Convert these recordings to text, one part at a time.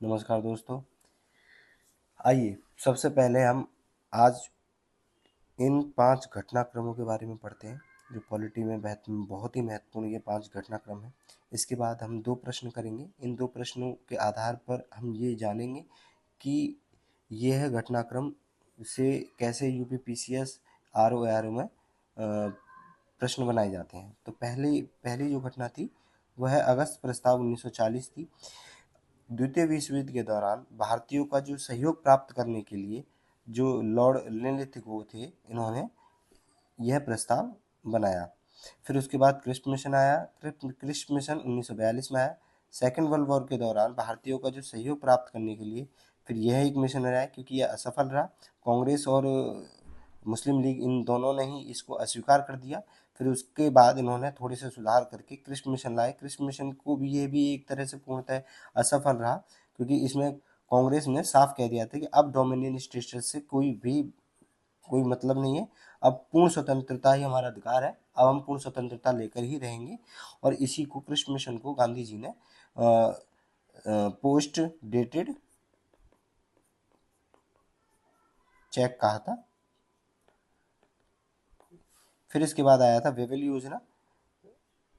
नमस्कार दोस्तों। आइए सबसे पहले हम आज इन 5 घटनाक्रमों के बारे में पढ़ते हैं जो पॉलिटी में बहुत ही महत्वपूर्ण ये 5 घटनाक्रम हैं। इसके बाद हम 2 प्रश्न करेंगे। इन 2 प्रश्नों के आधार पर हम ये जानेंगे कि यह घटनाक्रम से कैसे यूपी पीसीएस आरओ में प्रश्न बनाए जाते हैं। तो पहली पहली जो घटना थी वह है अगस्त प्रस्ताव 1940 थी। द्वितीय विश्व युद्ध के दौरान भारतीयों का जो सहयोग प्राप्त करने के लिए जो लॉर्ड लिनलिथ थे, इन्होंने यह प्रस्ताव बनाया। फिर उसके बाद क्रिप्स मिशन आया। क्रिप्स मिशन 1942 में आया। सेकेंड वर्ल्ड वॉर के दौरान भारतीयों का जो सहयोग प्राप्त करने के लिए फिर यह एक मिशन रहा क्योंकि यह असफल रहा। कांग्रेस और मुस्लिम लीग इन दोनों ने ही इसको अस्वीकार कर दिया। फिर उसके बाद इन्होंने थोड़े से सुधार करके क्रिप्स मिशन लाए। क्रिप्स मिशन को भी ये भी एक तरह से पूर्णतः असफल रहा क्योंकि इसमें कांग्रेस ने साफ कह दिया था कि अब डोमिनियन स्टेटस से कोई मतलब नहीं है। अब पूर्ण स्वतंत्रता ही हमारा अधिकार है। अब हम पूर्ण स्वतंत्रता लेकर ही रहेंगे। और इसी को क्रिप्स मिशन को गांधी जी ने पोस्ट डेटेड चेक कहा था। फिर इसके बाद आया था वेवेल योजना।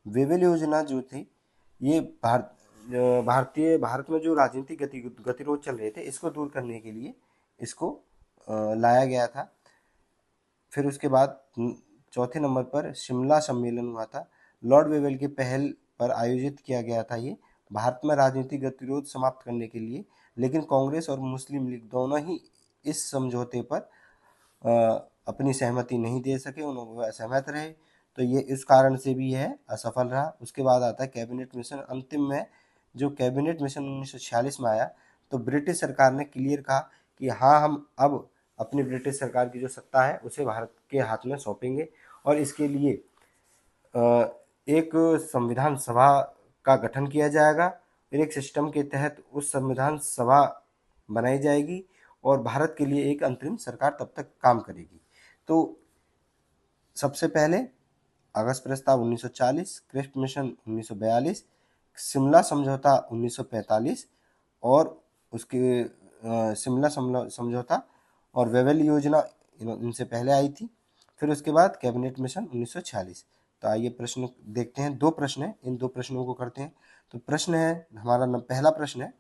वेवेल योजना जो थी ये भारत में जो राजनीतिक गतिरोध चल रहे थे इसको दूर करने के लिए इसको लाया गया था। फिर उसके बाद चौथे नंबर पर शिमला सम्मेलन हुआ था। लॉर्ड वेवेल की पहल पर आयोजित किया गया था ये भारत में राजनीतिक गतिरोध समाप्त करने के लिए। लेकिन कांग्रेस और मुस्लिम लीग दोनों ही इस समझौते पर अपनी सहमति नहीं दे सके, उन्होंने असहमत रहे। तो ये इस कारण से भी यह असफल रहा। उसके बाद आता है कैबिनेट मिशन। अंतिम में जो कैबिनेट मिशन 1946 में आया तो ब्रिटिश सरकार ने क्लियर कहा कि हाँ, हम अब अपनी ब्रिटिश सरकार की जो सत्ता है उसे भारत के हाथ में सौंपेंगे और इसके लिए एक संविधान सभा का गठन किया जाएगा। फिर एक सिस्टम के तहत उस संविधान सभा बनाई जाएगी और भारत के लिए एक अंतरिम सरकार तब तक काम करेगी। तो सबसे पहले अगस्त प्रस्ताव 1940, क्रिप्स मिशन 1942, शिमला समझौता 1945 और उसके शिमला समझौता और वेवेल योजना इनसे पहले आई थी। फिर उसके बाद कैबिनेट मिशन 1946। तो आइए प्रश्न देखते हैं। 2 प्रश्न हैं, इन 2 प्रश्नों को करते हैं। तो प्रश्न है हमारा पहला प्रश्न है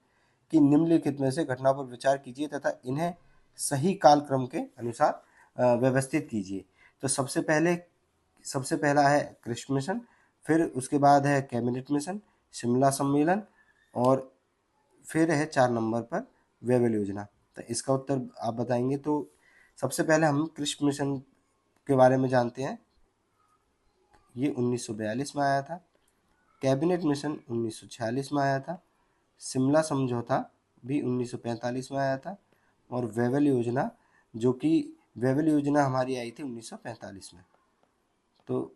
कि निम्नलिखित में से घटनाओं पर विचार कीजिए तथा इन्हें सही कालक्रम के अनुसार व्यवस्थित कीजिए। तो सबसे पहला है क्रिप्स मिशन, फिर उसके बाद है कैबिनेट मिशन, शिमला सम्मेलन और फिर है 4 नंबर पर वेवेल योजना। तो इसका उत्तर आप बताएंगे। तो सबसे पहले हम क्रिप्स मिशन के बारे में जानते हैं। ये 1942 में आया था। कैबिनेट मिशन 1946 में आया था। शिमला समझौता भी 1945 में आया था और वेवेल योजना वेवेल योजना हमारी आई थी 1945 में। तो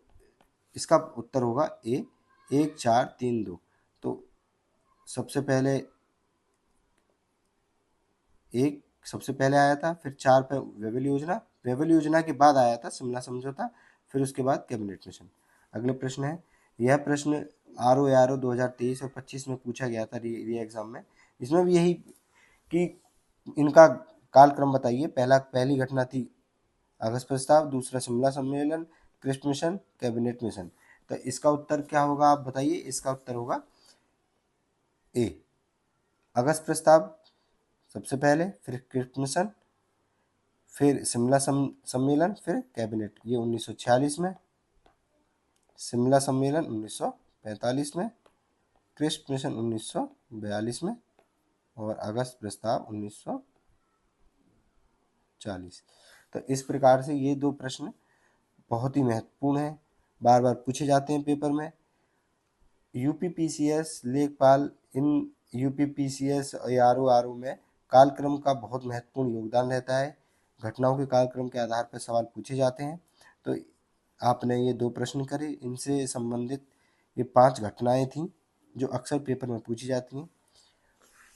इसका उत्तर होगा ए 1432। तो सबसे पहले सबसे पहले आया था, फिर 4 पे वेवेल योजना के बाद आया था शिमला समझौता, फिर उसके बाद कैबिनेट मिशन। अगले प्रश्न है, यह प्रश्न आरओ 2023 और 25 में पूछा गया था री एग्जाम में। इसमें भी यही कि इनका कालक्रम बताइए। पहली घटना थी अगस्त प्रस्ताव, दूसरा शिमला सम्मेलन, क्रिप्स मिशन, कैबिनेट मिशन। तो इसका उत्तर क्या होगा आप बताइए। इसका उत्तर होगा ए अगस्त प्रस्ताव सबसे पहले, फिर क्रिप्स मिशन, फिर शिमला सम्मेलन, फिर कैबिनेट। ये 1946 में, शिमला सम्मेलन 1945 में, क्रिप्स मिशन 1942 में और अगस्त प्रस्ताव 1940। तो इस प्रकार से ये 2 प्रश्न बहुत ही महत्वपूर्ण हैं, बार बार पूछे जाते हैं पेपर में। यूपीपीसीएस लेखपाल इन यूपीपीसीएस आरओ में कालक्रम का बहुत महत्वपूर्ण योगदान रहता है। घटनाओं के कालक्रम के आधार पर सवाल पूछे जाते हैं। तो आपने ये 2 प्रश्न करे, इनसे संबंधित ये 5 घटनाएं थीं जो अक्सर पेपर में पूछी जाती हैं।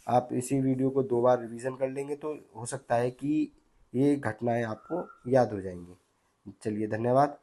आप इसी वीडियो को 2 बार रिवीजन कर लेंगे तो हो सकता है कि ये घटनाएं आपको याद हो जाएंगी। चलिए, धन्यवाद।